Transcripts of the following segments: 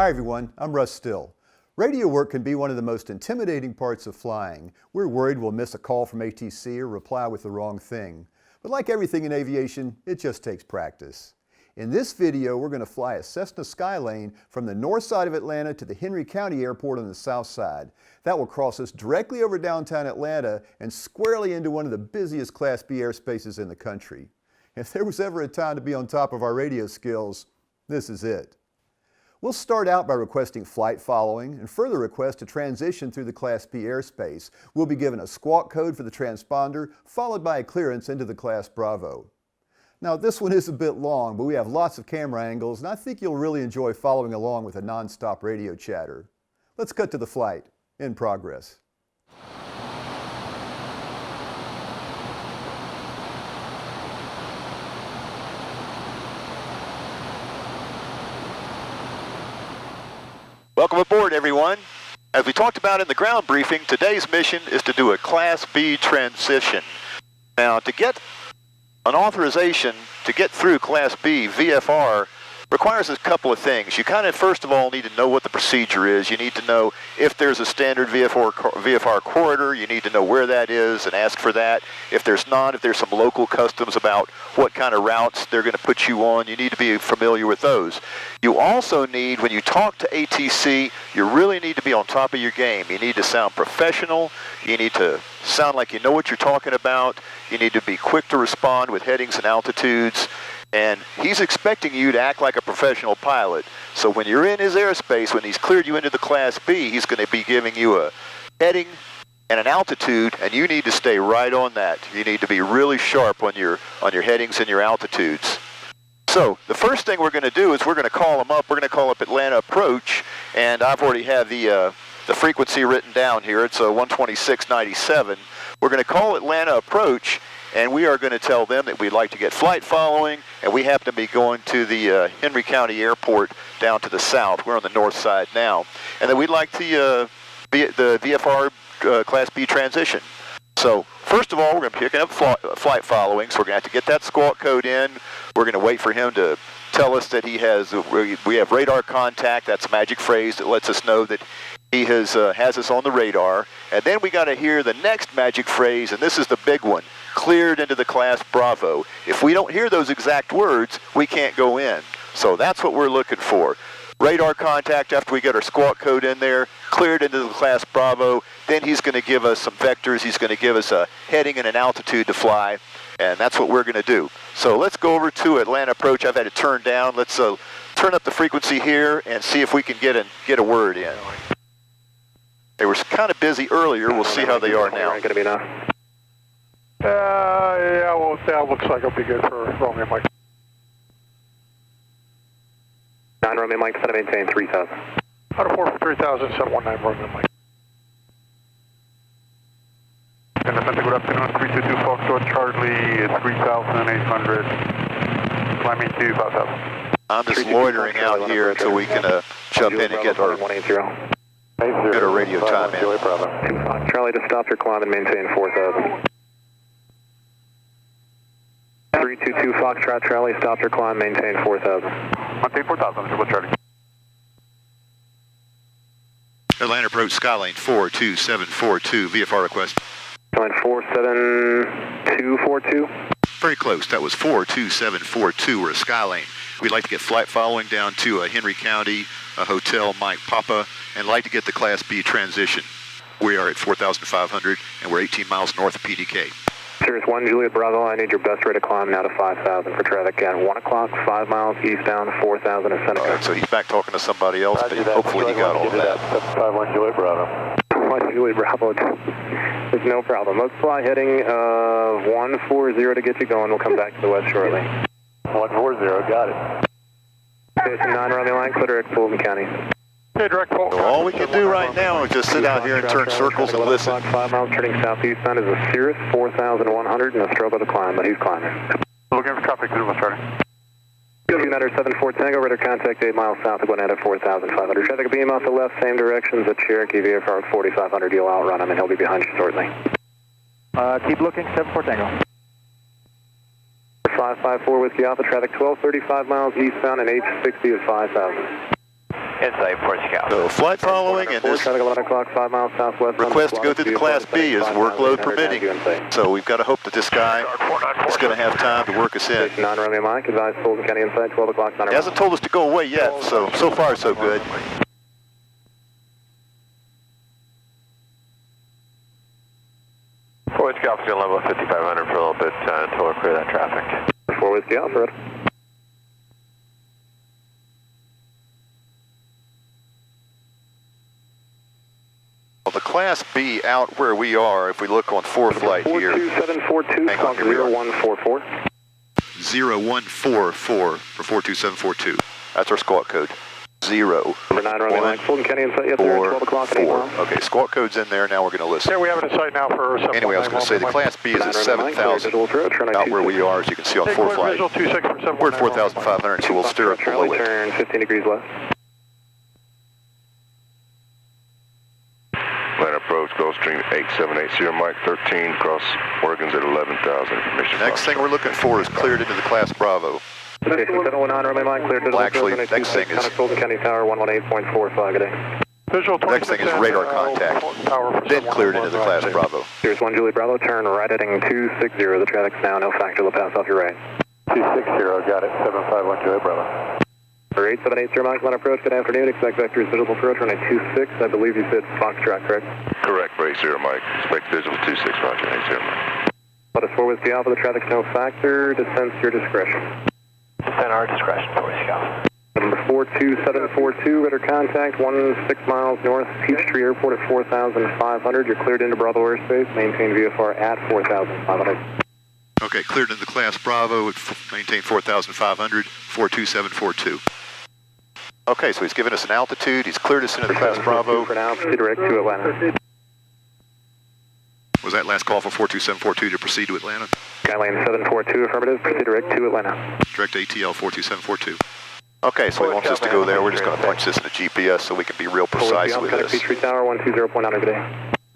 Hi everyone, I'm Russ Still. Radio work can be one of the most intimidating parts of flying. We're worried we'll miss a call from ATC or reply with the wrong thing. But like everything in aviation, it just takes practice. In this video, we're going to fly a Cessna Skylane from the north side of Atlanta to the Henry County Airport on the south side. That will cross us directly over downtown Atlanta and squarely into one of the busiest Class B airspaces in the country. If there was ever a time to be on top of our radio skills, this is it. We'll start out by requesting flight following and further request a transition through the Class B airspace. We'll be given a squawk code for the transponder, followed by a clearance into the Class Bravo. Now this one is a bit long, but we have lots of camera angles, and I think you'll really enjoy following along with a non-stop radio chatter. Let's cut to the flight. In progress. Welcome aboard, everyone. As we talked about in the ground briefing, today's mission is to do a Class B transition. Now, to get an authorization to get through Class B VFR requires a couple of things. You kind of, first of all, need to know what the procedure is. You need to know if there's a standard VFR corridor. You need to know where that is and ask for that. If there's not, if there's some local customs about what kind of routes they're going to put you on, you need to be familiar with those. You also need, when you talk to ATC, you really need to be on top of your game. You need to sound professional. You need to sound like you know what you're talking about. You need to be quick to respond with headings and altitudes. And he's expecting you to act like a professional pilot. So when you're in his airspace, when he's cleared you into the Class B, he's going to be giving you a heading and an altitude, and you need to stay right on that. You need to be really sharp on your headings and your altitudes. So the first thing we're going to do is we're going to call him up. We're going to call up Atlanta Approach, and I've already had the frequency written down here. It's a 126.97. We're going to call Atlanta Approach, and we are going to tell them that we'd like to get flight following, and we happen to be going to the Henry County Airport down to the south. We're on the north side now. And then we'd like the VFR Class B transition. So first of all, we're going to be picking up flight following, so we're going to have to get that squawk code in. We're going to wait for him to tell us that we have radar contact. That's a magic phrase that lets us know that he has us on the radar. And then we got to hear the next magic phrase, and this is the big one: cleared into the Class Bravo. If we don't hear those exact words, we can't go in. So that's what we're looking for. Radar contact after we get our squawk code in there, cleared into the Class Bravo. Then he's going to give us some vectors. He's going to give us a heading and an altitude to fly, and that's what we're going to do. So let's go over to Atlanta Approach. I've had it turned down. Let's turn up the frequency here and see if we can get a word in. They were kind of busy earlier. We'll see how they are now. Going to be enough. Yeah, well, that looks like it'll be good for Romeo Mike. 9 Romeo Mike, set to maintain 3,000. Out of 4 for 3,000, 719 Romeo Mike. And good afternoon, 322 Foxtrot Charlie, 3,800, climbing to 5,000. I'm just loitering out here until we can jump in and get our radio time in. Charlie, just stop your climb and maintain 4,000. 322 Foxtrot Charlie, stop your climb, maintain 4,000. Maintain 4,000, Triple Charlie. Atlanta Approach Skylane 42742, VFR request. Skylane 47242. Very close. That was 42742. We're a Skylane. We'd like to get flight following down to Henry County, a Hotel Mike Papa, and like to get the Class B transition. We are at 4,500, and we're 18 miles north of PDK. Sirius 1 Juliet Bravo, I need your best rate of climb now to 5,000 for traffic at 1 o'clock, 5 miles eastbound, 4,000 at Seneca. All right, so he's back talking to somebody else, but hopefully he got all of that. 751 Juliet Bravo. 1 Juliet Bravo, there's no problem. Let's fly heading 140 to get you going. We'll come back to the west shortly. 140, got it. Station 9 Romeo line, clear at Fulton County. Okay, direct call. So all we can do right now is just sit out here and turn circles and listen. 5 miles turning southeastbound is a Cirrus 4,100 and a stroke of the climb, but he's climbing. Looking for traffic, Zulu, starting. 274 Tango, radar contact 8 miles south of Gwinnett at 4,500. Traffic beam off the left, same directions at Cherokee VFR at 4,500. You'll outrun him and he'll be behind you shortly. Keep looking, 74 Tango. 554 Whiskey Alpha, traffic 1235 miles eastbound and 860 at 5,000. Insight, 4 Scout. So flight following and this traffic 11 o'clock, 5 miles southwest. request to go through the Class B is workload permitting. So we've got to hope that this guy is going to have time to work us in. 9 Romeo Mike, advise Fulton County Insight, 12 o'clock. He hasn't told us to go away yet, so far so good. Whiskey Alpha, going to level 5500 for a little bit until we clear that traffic. 4 Whiskey Alpha. Well, the Class B out where we are, if we look on 4Flight here. 42742, Hang on, clock here we are. 0144. 0144 for 42742. That's our squawk code. 0. Number 9 Romeo Mike, Fulton County Insight, yes sir, 12 o'clock and 8 miles. Okay, squawk code's in there, now we're going to listen. Yeah, we have it in sight now for 7. Anyway, I was going to say the Class B is at 7,000 out where we are, as you can see on 4Flight. We're at 4,500, so we'll steer up below it. Turn 15 degrees left. Line approach, Gulfstream 8780, Mike 13, cross Oregon's at 11,000. Information. Next thing we're looking for is cleared into the Class Bravo. Station 719 Romeo Mike, cleared to Well, actually, next thing is Fulton County Tower 118.45 a day. Visual next thing is radar contact, then cleared into the Class Bravo. Here's 1 Julie Bravo, turn right heading 260. The traffic's now no factor, they'll pass off your right. 260, got it. 751 Julie Bravo. For 8780 Mike, line approach, good afternoon. Expect vectors visible approach running 26. I believe you said Foxtrot, correct? Correct, for 80 Mike. Expect visual 26, Roger, 80 Mike. Let us 4 Whiskey Alpha, the traffic's no factor. Descent your discretion. Descent our discretion, 4 Whiskey Alpha. Number 42742, radar contact, 16 miles north, Peachtree Airport at 4,500. You're cleared into Bravo airspace. Maintain VFR at 4,500. Okay, cleared into the Class Bravo, maintain 4,500, 42742. Okay, so he's given us an altitude, he's cleared us into the Class Bravo. For now, proceed direct to Atlanta. Was that last call for 42742 to proceed to Atlanta? Skylane 742, affirmative, proceed direct to Atlanta. Direct ATL 42742. Okay, so he wants us to go there, we're just going to punch this in the GPS so we can be real precise with this. Peachtree Tower, 120.9 good day.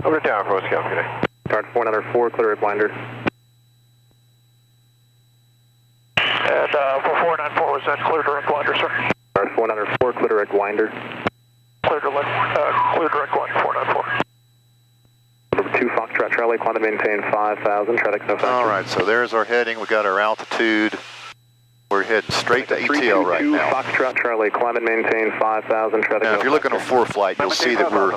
Over down for Whiskey Alpha, good day. Start 404, clear at Blinder. And for 494, was that clear direct blinder, sir? Start 404, clear direct Winder. Clear direct blinder, 494. Number 2, Foxtrot Charlie, climb to maintain 5,000, traffic no factor. Alright, so there's our heading, we got our altitude. We're heading straight to ATL right now. Foxtrot Charlie, climb and maintain 5,000, traffic Now, no if you're looking on factor. 4Flight, you'll see that we're a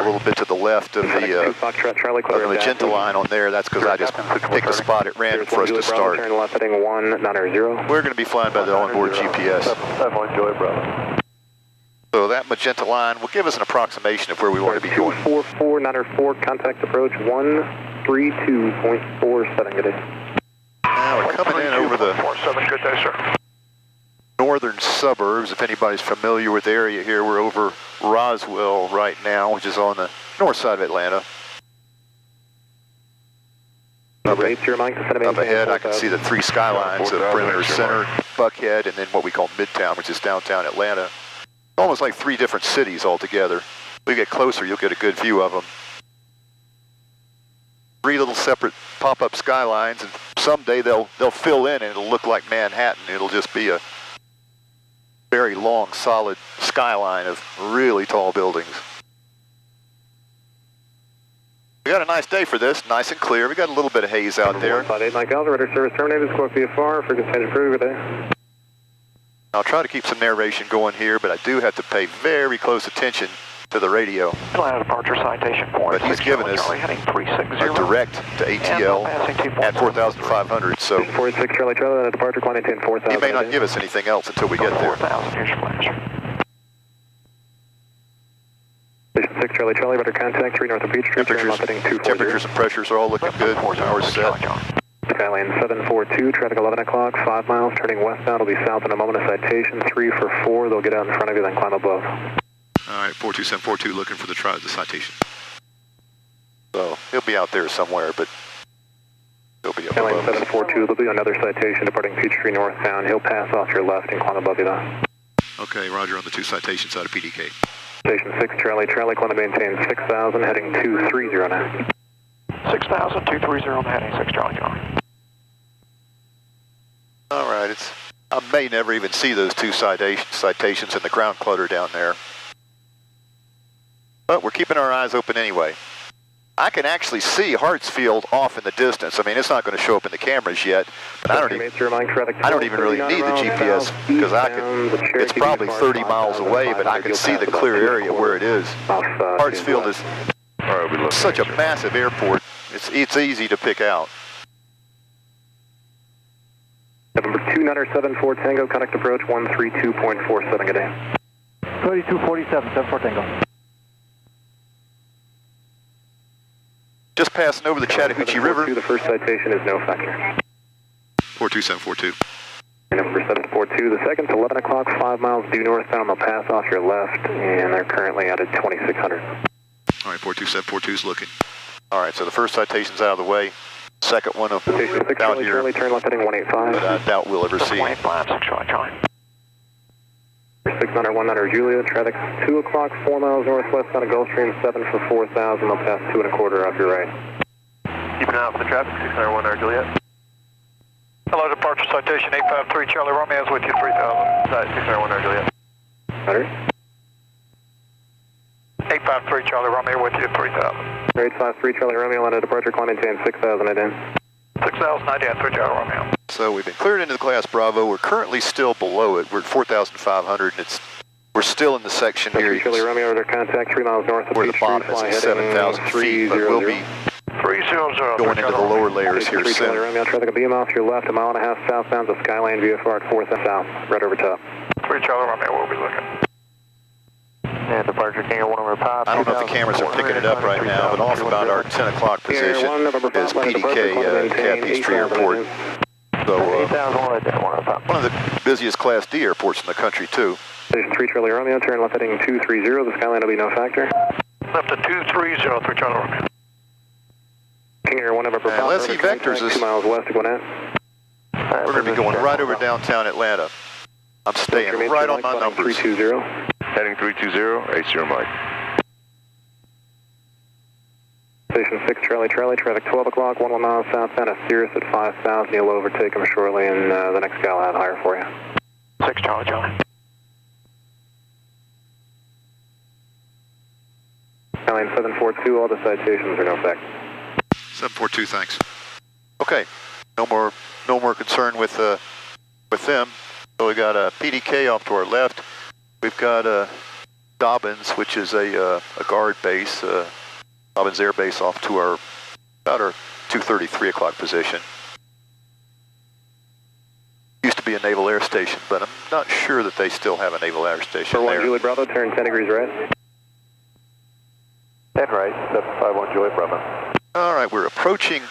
little bit to the left of the Foxtrot Charlie, clear magenta line on there. That's because I just picked a spot at random for us to start. Turn left heading 190. We're going to be flying by the onboard GPS. 7 Julie Bravo. So that magenta line will give us an approximation of where we want to be going. 244, contact approach 132.47, good day. Now we're coming in over the 47, good day, sir. northern suburbs. If anybody's familiar with the area here, we're over Roswell right now, which is on the north side of Atlanta. Up ahead, I can see the 3 skylines of Perimeter Center, Buckhead, and then what we call Midtown, which is downtown Atlanta. Almost like 3 different cities altogether. We get closer, you'll get a good view of them. 3 little separate pop-up skylines, and someday they'll fill in and it'll look like Manhattan. It'll just be a very long, solid skyline of really tall buildings. We got a nice day for this, nice and clear. We got a little bit of haze out there. 158 Mike Alpha, radar service terminated, squawk VFR, frequency change approved, good day. I'll try to keep some narration going here, but I do have to pay very close attention to the radio. Atlanta departure citation point. But he's given us a direct to ATL at 4,500, so 46 Charlie Charlie, departure climb maintain 4,000. he may not give us anything else until we get there. 4,000, here's your flash. Station 6 Charlie Charlie, radar contact 3 north of Peachtree, Temperatures and pressures are all looking good. Power's set. Skylane 742, traffic 11 o'clock, 5 miles, turning westbound, will be south in a moment of citation, 3 for 4, they'll get out in front of you, then climb above. All right, 42742 looking for the citation. So he'll be out there somewhere, but he'll be up Skylane above us. 742, there'll be another citation departing Peachtree northbound, he'll pass off your left and climb above you though. Okay, roger on the 2 citations out of PDK. Station 6 Charlie Charlie, climb to maintain 6,000, heading 230 now. 6,000, 230 on the heading, 6 Charlie Charlie. All right, I may never even see those 2 citations in the ground clutter down there. but we're keeping our eyes open anyway. I can actually see Hartsfield off in the distance. I mean, it's not going to show up in the cameras yet, but I don't even really need the GPS because it's probably 30 miles away, but I can see the clear area where it is. Hartsfield is such a massive airport. It's easy to pick out. November 2974 Tango, contact approach 132.47, good day. 3247, 74 Tango. Just passing over the Chattahoochee River. The first citation is no factor. 42742. Number 742, the second, 11 o'clock, 5 miles due northbound. They'll pass off your left, and they're currently out at 2600. All right, 42742 is looking. All right, so the first citation's out of the way. Second one of out here, Charlie, turn left heading 185. but I doubt we'll ever see. 185, 6 Charlie. 600 Juliet, traffic 2 o'clock, 4 miles northwest on a Gulfstream 7 for 4,000. They'll pass 2 1/4 off your right. Keep an eye out for the traffic, 600 Juliet. Hello, departure citation 853 Charlie Romeo is with you, 3000. 600 Juliet. Better. 853 Charlie Romeo with you, 3000. 853 Charlie Romeo, on a departure, climb maintain 6,000 at in. 6,000 idea, 3 Charlie Romeo. So we've been cleared into the class Bravo. We're currently still below it. We're at 4,500, and we're still in the section here. Charlie Romeo, under contact 3 miles north of where the bottom is at 7,000 feet, but we'll be 300 going into the lower layers here soon. Charlie Romeo, traffic a beam off your left, 1.5 miles southbound to Skyline VFR at 4,000 south, right over top. 3 Charlie Romeo, we'll be looking. And departure King 1 over Pop. I don't know if the cameras are picking it up right now, but off about our 10 o'clock position is PDK at Peachtree Airport. So, one of the busiest Class D airports in the country, too. Station 3 Charlie Romeo, turn left heading 230, the Skyline will be no factor. Left to 230, 3 Charlie Romeo. King Air 1 over Pop. Let's see vectors is 2 miles west of Gwinnett. We're going to be going right over downtown Atlanta. I'm staying right on my numbers. 320. Heading 320, 80 Mike. Station 6 Charlie, traffic 12 o'clock, 1 mile southbound of Sirius at 5,000. You'll overtake them shortly, and the next gal out higher for you. 6 Charlie, Charlie. Skyline 742, all the citations are no effect. 742, thanks. Okay, no more concern with them. So we got a PDK off to our left. We've got Dobbins, which is a guard base, Dobbins Air Base off to about our 2:30, 3 o'clock position. Used to be a naval air station, but I'm not sure that they still have a naval air station For 1 there. Juliet Bravo, turn 10 degrees right. 10 right, 751 Juliet Bravo. All right, we're approaching.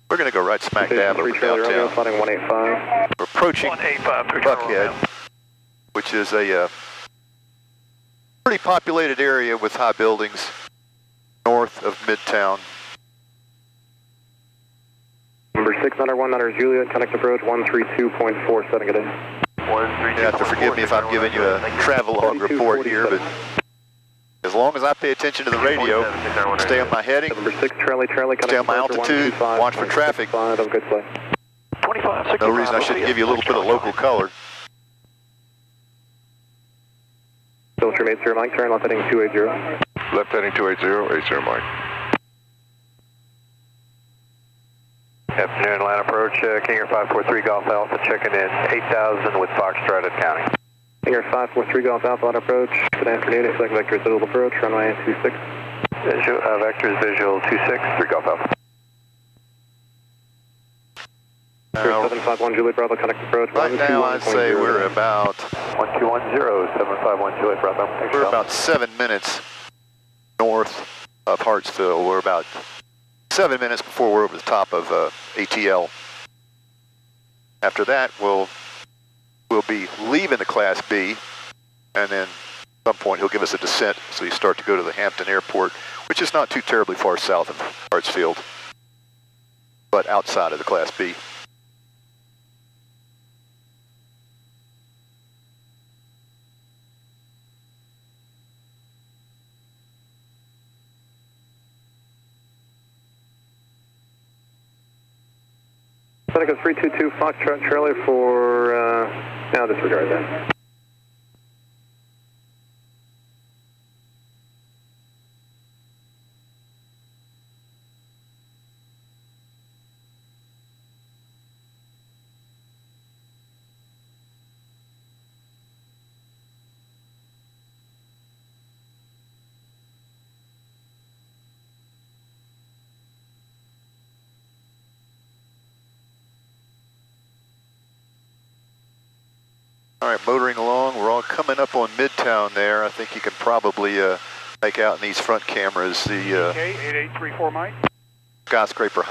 We're going to go right smack dab over downtown. Flying 185. We're approaching 185, Buckhead, which is a pretty populated area with high buildings north of Midtown. Number 600 Juliet, connect approach 132.47, good day. You have to forgive me if I'm giving you a travelogue report here, but as long as I pay attention to the radio, stay on my heading, Number 6 Charlie, stay on my altitude, watch for traffic. Have a good flight. 25, No reason I shouldn't give you a little bit of local color. Filter mate 0 Mike, turn left heading 280. Left heading 280, 80 Mike. Afternoon, Atlanta approach, King Air 543 Golf Alpha, checking in 8,000 with Foxtrot at County. King Air 543 Golf Alpha on approach. Good afternoon, select vector visual approach, runway 26. Vectors visual 26, 3 Golf Alpha. 751 Juliet Bravo, connect approach. Right now, I'd say we're about 1210, 751 Juliet Bravo. We're about 7 minutes north of Hartsfield. We're about 7 minutes before we're over the top of ATL. After that, we'll be leaving the Class B, and then at some point he'll give us a descent, so you start to go to the Hampton Airport, which is not too terribly far south of Hartsfield, but outside of the Class B. Seneca 322 Foxtrot Charlie for, now disregard that. All right, motoring along. We're all coming up on Midtown there. I think you can probably make out in these front cameras the 8834 Mike. skyscraper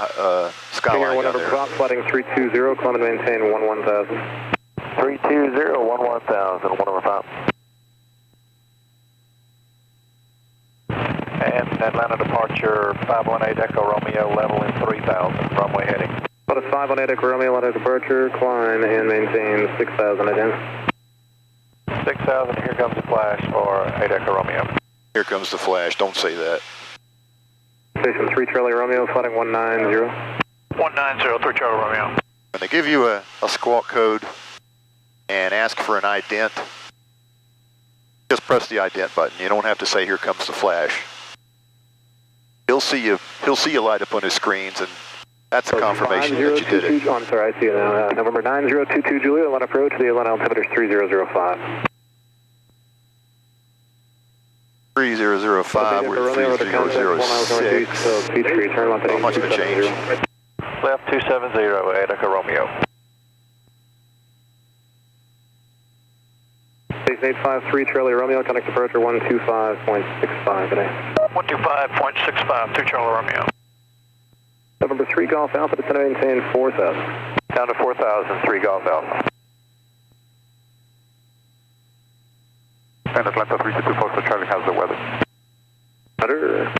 skyline down there. Flooding 320, climb and maintain 11,000. 320, 11,000, 1 over 5. And Atlanta departure 518 Echo Romeo, level in 3,000, runway heading. About a 518 Echo Romeo, Atlanta departure, climb and maintain 6,000 again. 6,000, here comes the flash for 8 Echo Romeo. Here comes the flash, don't say that. Station 3 Charlie Romeo, flooding 190. 190, 3 Charlie Romeo. When they give you a squawk code and ask for an ident, just press the ident button. You don't have to say, here comes the flash. He'll see you light up on his screens, and that's a confirmation that you did it. Oh, I'm sorry, I see it now. November 9022 Juliet, Atlanta approach to the Atlanta altimeter 3005. 3005, we're 3006. Not much of a change. Left 270, 8 Echo Romeo. Station 853 Charlie Romeo, contact departure 125.65 today. 125.65, 2 Charlie Romeo. November 3 Golf Alpha, descend and maintain 4,000. Down to 4,000, 3 Golf Alpha. And Atlanta 322 Foxtrot Charlie has the weather. Roger.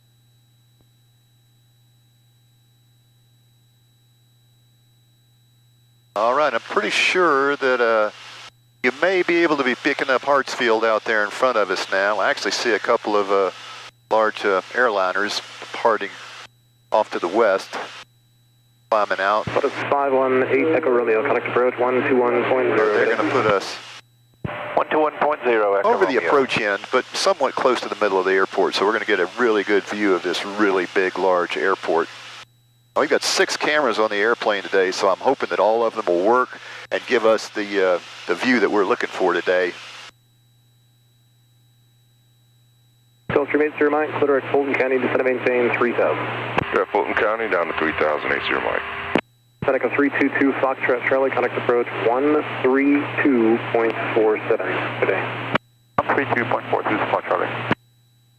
All right, I'm pretty sure that you may be able to be picking up Hartsfield out there in front of us now. I actually see a couple of large airliners departing off to the west, climbing out. What is 518 Echo Romeo, contact approach 121.0. They're going to put us 121.0 Echo over the Romeo. approach end, but somewhat close to the middle of the airport, so we're going to get a really good view of this really big, large airport. Now, we've got 6 cameras on the airplane today, so I'm hoping that all of them will work and give us the view that we're looking for today. Gulfstream 80 Mike, clear at Fulton County, descend and maintain 3,000. Go at Fulton County, down to 3,000, 80 Mike. Seneca 322 Foxtrot Charlie, contact approach 132.47 today. 132.42 Fox Charlie.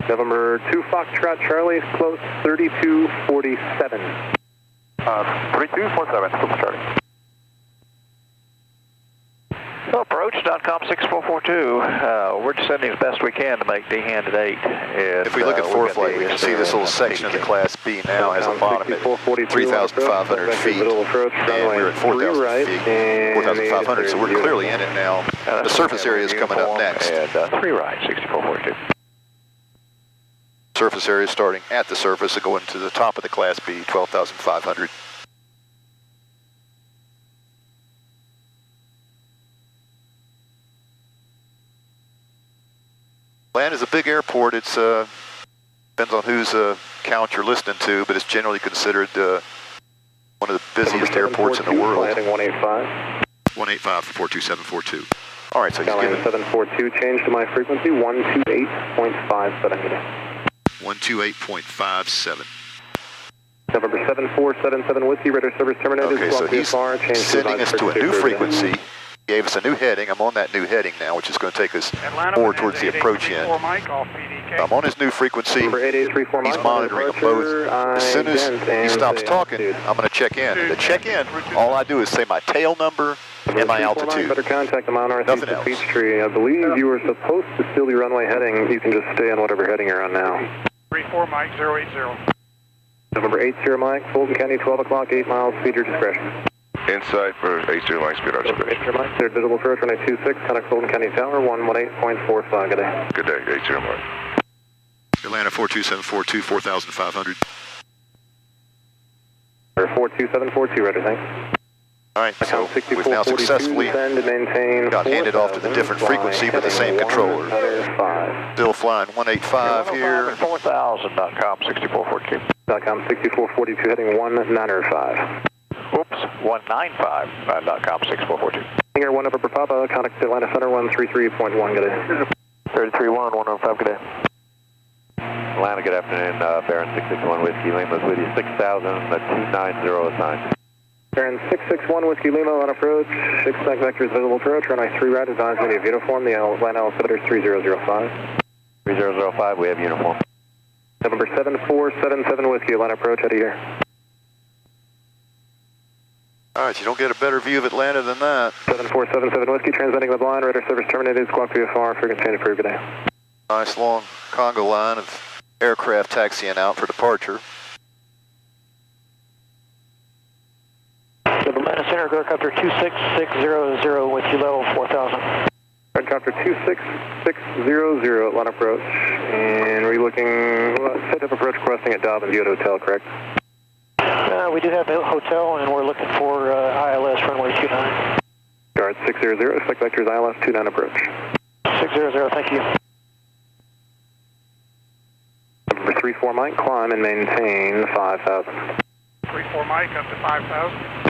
November 2 Foxtrot Charlie, close 3247. 3247, Fox Charlie. Approach.com 6442. We're descending as best we can to make D-hand at 8. And, if we look at ForeFlight, we can see this little section of the Class B now has a bottom at 3,500 feet, and we're at 4,000 feet, 4,500, so we're clearly in it now. The surface area is coming up next. And 3 right, 6442. Surface area starting at the surface and going to the top of the Class B, 12,500. Atlanta is a big airport. It's depends on whose count you're listening to, but it's generally considered one of the busiest airports in the world. Heading 185. 185 for 42742. All right, so he's Atlanta given 742, change to my frequency 128.57. 128.57. November 7477 Whiskey, radar service terminated. Okay, so he's sending us to a new frequency. Gave us a new heading. I'm on that new heading now, which is going to take us more towards the approach end. I'm on his new frequency. He's monitoring them both. As soon as he stops talking, I'm going to check in. And to check in, all I do is say my tail number and my altitude. Better contact the Mount Nothing else. Peachtree. I believe you were supposed to still be runway heading. You can just stay on whatever heading you're on now. 34 Mike 080. November 80 Mike, Fulton County, 12 o'clock, 8 miles, speed your discretion. Insight for 80 Mike, speed our discretion. 80 Mike, cleared visible approach, runway 26, contact Fulton County Tower, 118.45, good day. Good day, 80 Mike. Atlanta 42742, 4,500. Or 42742, ready, thanks. All right, so we've now successfully got handed off to the different frequency with the same controller. Still flying 185 here. 4,000.com 6442. .com 6442 heading 195. Oops, 195.com 6442. Hangar 1 over Papa, contact Atlanta Center 133.1, good day. 331, 105, good day. Atlanta, good afternoon. Baron 661 Whiskey, Lima's with you. 6,000, 290 assigned. Turn 661 Whiskey Lima on approach. Expect vectors visible approach. Runway 3 right, advise we have uniform. The Atlanta altimeter is 3005. 3005, we have uniform. November 7477 Whiskey Atlanta approach, out of here. All right, you don't get a better view of Atlanta than that. 7477 Whiskey, transmitting the blind. Radar service terminated. Squawk VFR, frequency change approved today. Nice long Congo line of aircraft taxiing out for departure. Atlanta Center, helicopter 26600 with you level 4000. Helicopter 26600, Atlanta approach. And we're looking, set up approach crossing at Dobbins Yacht Hotel, correct? We do have a hotel and we're looking for ILS runway 29. Guard 600, select vectors ILS 29 approach. 600, thank you. Number 34 Mike, climb and maintain 5,000. 34 Mike up to 5,000.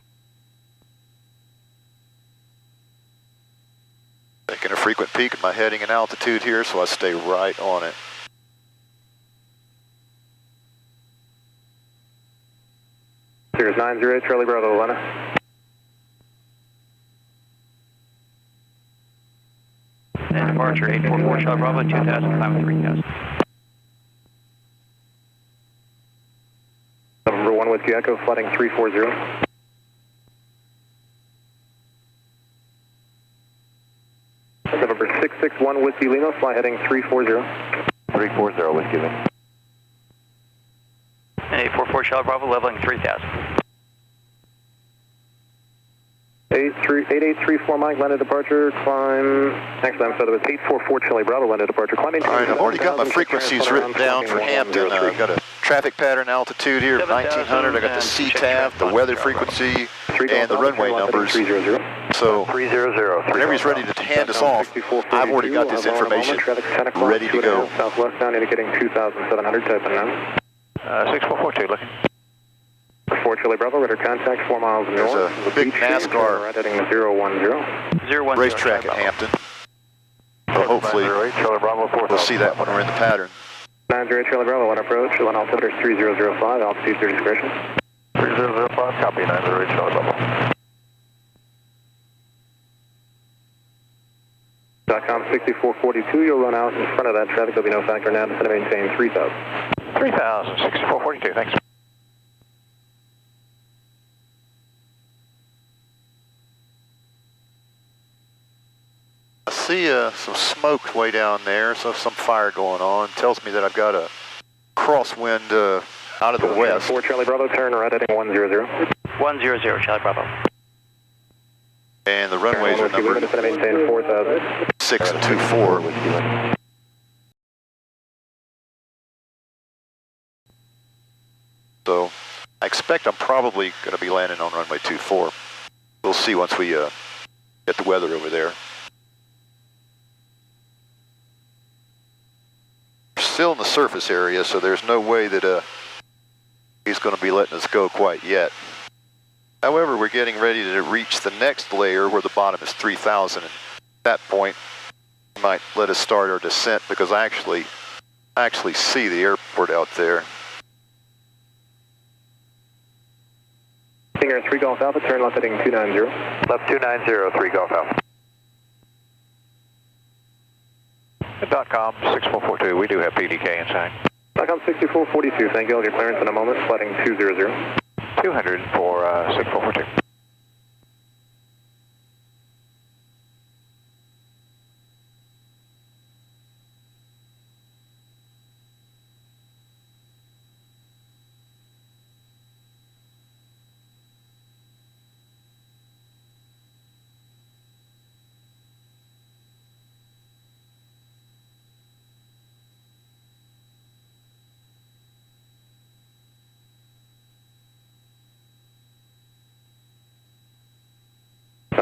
Taking a frequent peek at my heading and altitude here, so I stay right on it. Series 908, Charlie Bravo, Atlanta. And departure 844 Charlie Bravo, 2000, climb 3000. Number 1 Whiskey Echo, flooding 340. November 661 Whiskey Lima, fly heading 340. 340, Whiskey Lima. 844 Charlie Bravo, leveling 3000. 8834 Mike, landed departure, climb, actually I'm sorry, that was 844 Charlie Bravo, landed departure, climbing. All right, I've already got my frequencies written down for Hampton. I've got a traffic pattton altitude here of 1900. I got the CTAF, the weather frequency, and the runway numbers. So whenever he's ready to hand us off, I've already got this information ready to go. Southwest down, indicating 2,700, type in now. 6442, looking. 4 Charlie Bravo, radar contact 4 miles north. There's a big NASCAR right heading 010. racetrack at Hampton. So hopefully we'll see that when we're in the pattern. 908 Charlie Bravo, on approach, on altimeter 3005, altitude 30 discretion. 3005, copy 908 Charlie Bravo. .com 6442, you'll run out in front of that traffic, there'll be no factor now, to maintain 3,000. 3000, 6442, thanks. I see some smoke way down there, so some fire going on. Tells me that I've got a crosswind out of the west. 4 Charlie Bravo, turn right heading 100. 100, Charlie Bravo. And the runways are numbered 6 and 24. So I expect I'm probably going to be landing on runway 24. We'll see once we get the weather over there. We're still in the surface area, so there's no way that he's going to be letting us go quite yet. However, we're getting ready to reach the next layer where the bottom is 3,000. At that point, he might let us start our descent because I actually see the airport out there. Singer 3 Golf Alpha, turn left heading 290. Left 290, 3 Golf Alpha. .com 6442, we do have PDK inside. .com 6442, thank you, I'll get clearance in a moment, flighting 200. 200 for 6442.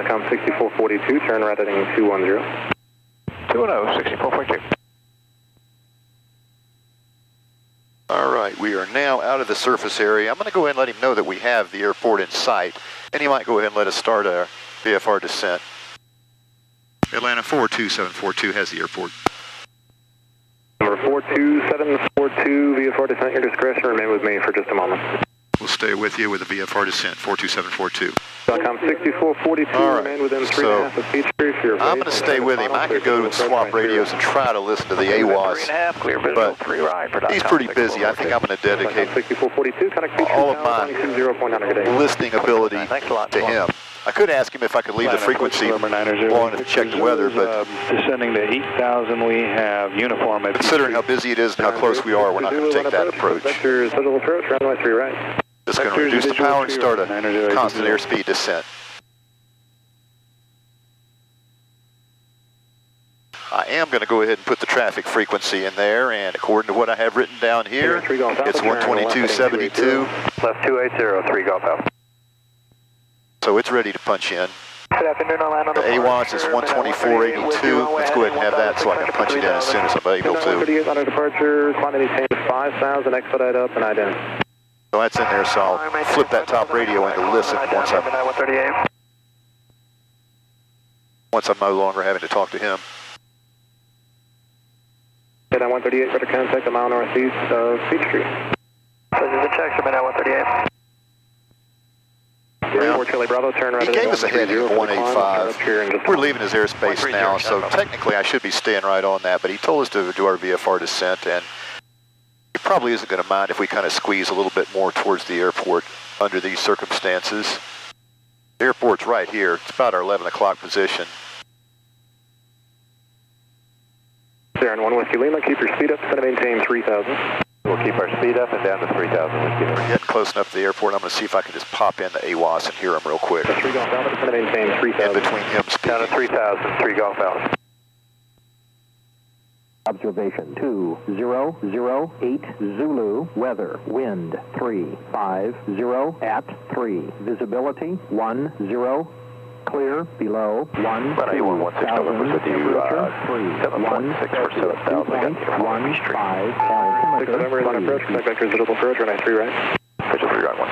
.com 6442, turn right heading 210. 210, 6442. All right, we are now out of the surface area. I'm going to go ahead and let him know that we have the airport in sight, and he might go ahead and let us start our VFR descent. Atlanta 42742 has the airport. Number 42742, VFR descent, your discretion, remain with me for just a moment. We'll stay with with you with a VFR descent, 42742. .com 6442, remain within 3.5 of Peachtree for your I'm going to stay with him. I could go and swap radios and try to listen to the AWAS, but he's pretty busy. I think I'm going to dedicate all of my listening ability to him. I could ask him if I could leave the frequency on and check the weather, but descending to 8,000, we have uniform. Considering how busy it is and how close we are, we're not going to take that approach. Runway 3 right. Just going to reduce the power and start a constant airspeed descent. I am going to go ahead and put the traffic frequency in there, and according to what I have written down here, it's 122.72. Left 280, 3 Golf Alpha. So it's ready to punch in. Good afternoon, Orlando. The AWAS is 124.82. Let's go ahead and have that so I can punch it in as soon as I'm able to. 38 on our departure, quantity change 5,000, expedite up and identify. So that's in there, so I'll flip that top radio in to listen once I'm no longer having to talk to him. Head on 138, better contact a mile northeast of Peachtree. This is a check from 138. He gave us a heading of 185. We're leaving his airspace now, so technically I should be staying right on that, but he told us to do our VFR descent, and he probably isn't going to mind if we kind of squeeze a little bit more towards the airport under these circumstances. The airport's right here. It's about our 11 o'clock position. Darren 1 Whiskey Lima, keep your speed up, try to maintain 3,000. We'll keep our speed up and down to 3,000. We're getting close enough to the airport. I'm going to see if I can just pop in the AWAS and hear him real quick. 3 Golf Alpha, try to maintain 3,000. In between him speaking. Down to 3,000, 3 Golf Alpha. Observation 2008 Zulu, weather, wind 350 at 3, visibility 10, clear below 1, 2,000, temperature 3, 1, 7.15, 6 November is on approach, contact vector visible approach, runway 3 right. Visual 3 right, 1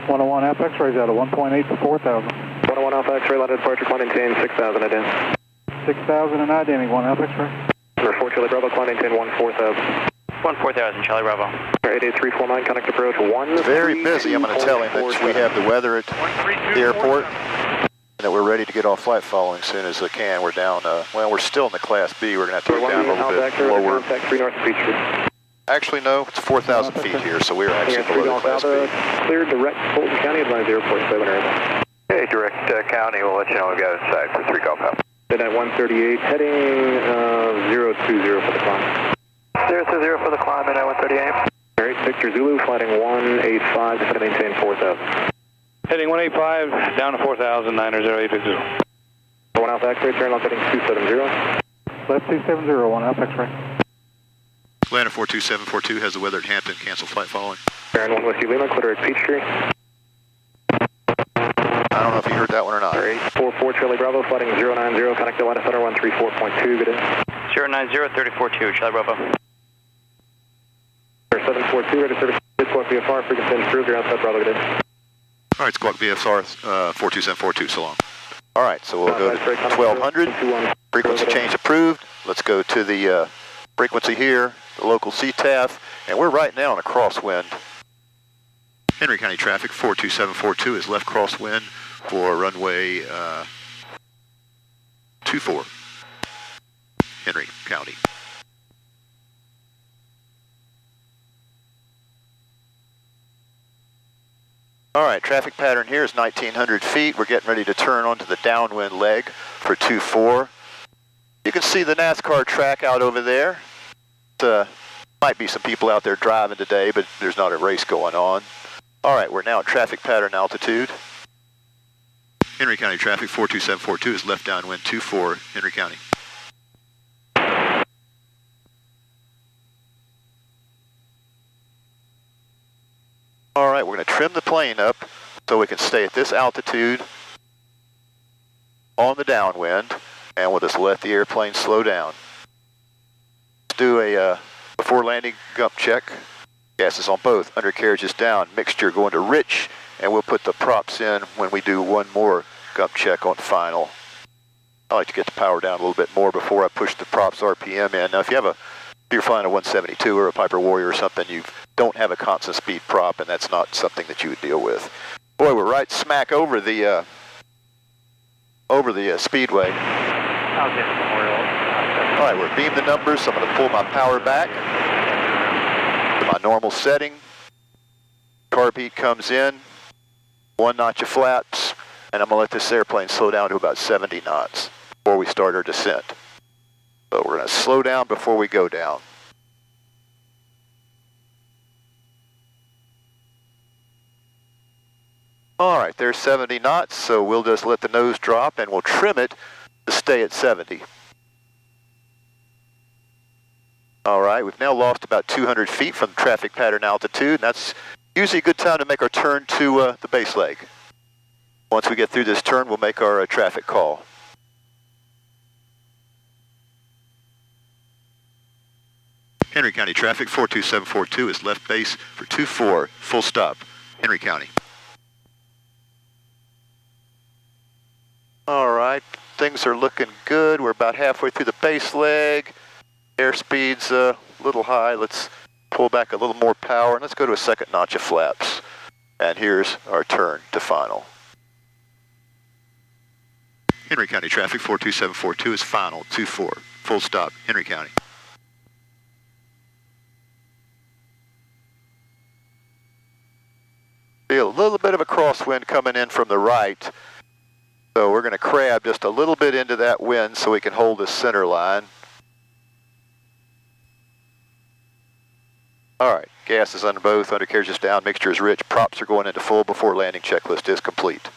101 Alpha X-ray is out of 1.8 to 4,000. 101 Alpha X-ray, line of departure, climb maintain 6,000, ident. 6,000 and identing, 1 Alpha X-ray. Number 4 Charlie Bravo, climb maintain 14,000. 14,000, Charlie Bravo. 88349, contact approach 1. Very busy. I'm going to tell him that we have the weather at the airport and that we're ready to get off flight following as soon as we can. We're down, well, we're still in the Class B. We're going to have to go down a little bit lower. Contact 3 north of Peachtree. Actually, no, it's 4,000 feet here, so we're actually below the Class B. Cleared direct Fulton County, advise the airport, 7 airborne. Hey, direct county, we'll let you know we got inside for 3 Golf Alpha. Then at 138, heading 020 for the climb. 020 for the climb at 138. Alright, Victor Zulu, flighting 185, just going to maintain 4,000. Heading 185, down to 4,000, 90860. 1 Alpha X-ray, turn left heading 270. Left 270, 1 Alpha X-ray. Atlanta 42742 has the weather at Hampton, cancel flight following. Darren 1 Whiskey Lima, clear at Peachtree. I don't know if you heard that one or not. 44 Charlie Bravo, flighting 090, connect to Atlanta Center 134.2, good day. 090, 342, Charlie Bravo. 742, ready to service, Squawk VFR, frequency improved, you're outside Bravo, good day. All right, Squawk VFR 42742, so long. All right, so we'll go to 1200, frequency change approved. Let's go to the frequency here, the local CTAF, and we're right now in a crosswind. Henry County traffic 42742 is left crosswind for runway 24, Henry County. All right, traffic pattern here is 1,900 feet. We're getting ready to turn onto the downwind leg for 24. You can see the NASCAR track out over there. Might be some people out there driving today, but there's not a race going on. All right, we're now at traffic pattern altitude. Henry County traffic 42742 is left downwind 24, Henry County. All right, we're going to trim the plane up so we can stay at this altitude on the downwind, and we'll just let the airplane slow down. Let's do a before landing gump check. Gas is on both, undercarriage is down, mixture going to rich, and we'll put the props in when we do one more gump check on final. I like to get the power down a little bit more before I push the props RPM in. Now, if you have a you're flying a 172 or a Piper Warrior or something, you don't have a constant speed prop, and that's not something that you would deal with. Boy, we're right smack over the speedway. All right, we're beamed the numbers, so I'm going to pull my power back to my normal setting. Carb heat comes in, 1 notch of flaps, and I'm going to let this airplane slow down to about 70 knots before we start our descent. So we're going to slow down before we go down. All right, there's 70 knots, so we'll just let the nose drop and we'll trim it to stay at 70. All right, we've now lost about 200 feet from the traffic pattern altitude, and that's usually a good time to make our turn to the base leg. Once we get through this turn, we'll make our traffic call. Henry County traffic, 42742 is left base for 24, full stop, Henry County. All right, things are looking good. We're about halfway through the base leg. Airspeed's a little high. Let's pull back a little more power, and let's go to a second notch of flaps. And here's our turn to final. Henry County traffic, 42742 is final, 24, full stop, Henry County. Feel a little bit of a crosswind coming in from the right, so we're going to crab just a little bit into that wind so we can hold this center line. All right, gas is under both, undercarriage is down, mixture is rich, props are going into full before landing checklist is complete.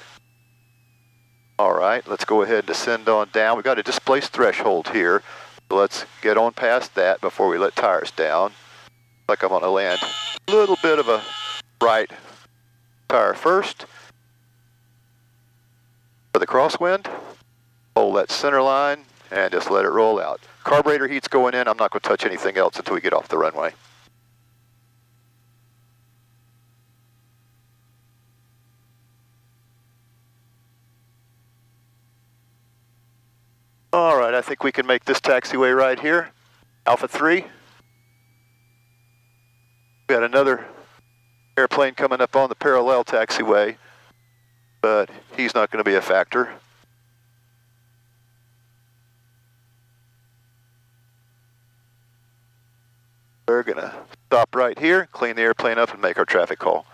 All right, let's go ahead and descend on down. We've got a displaced threshold here, so let's get on past that before we let tires down. Like I'm going to land a little bit of a right tire first. For the crosswind, hold that center line and just let it roll out. Carburetor heat's going in. I'm not going to touch anything else until we get off the runway. All right, I think we can make this taxiway right here. Alpha 3. We got another airplane coming up on the parallel taxiway, but he's not going to be a factor. We're going to stop right here, clean the airplane up, and make our traffic call.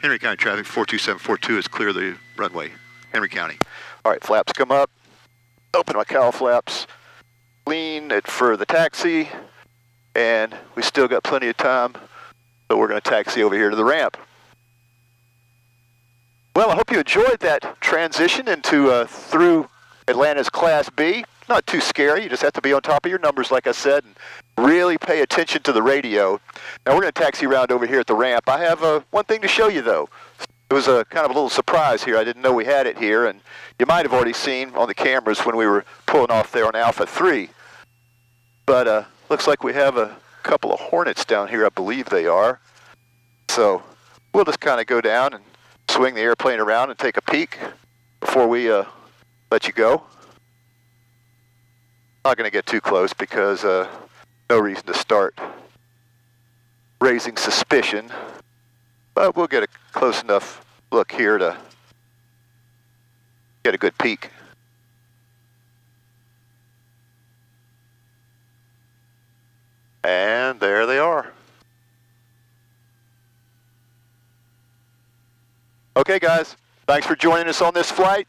Henry County traffic, 42742 is clear the runway. Henry County. All right, flaps come up. Open my cowl flaps. Lean it for the taxi, and we still got plenty of time. So we're going to taxi over here to the ramp. Well, I hope you enjoyed that transition into through Atlanta's Class B. Not too scary. You just have to be on top of your numbers, like I said, and really pay attention to the radio. Now we're going to taxi around over here at the ramp. I have one thing to show you, though. It was a kind of a little surprise here. I didn't know we had it here, and you might have already seen on the cameras when we were pulling off there on Alpha 3. But looks like we have a couple of Hornets down here, I believe they are. So we'll just kind of go down and swing the airplane around and take a peek before we let you go. Not going to get too close because no reason to start raising suspicion, but we'll get a close enough look here to get a good peek. And there they are. Okay, guys, thanks for joining us on this flight.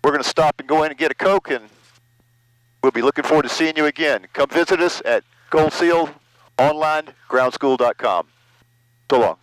We're going to stop and go in and get a Coke, and we'll be looking forward to seeing you again. Come visit us at goldsealonlinegroundschool.com. So long.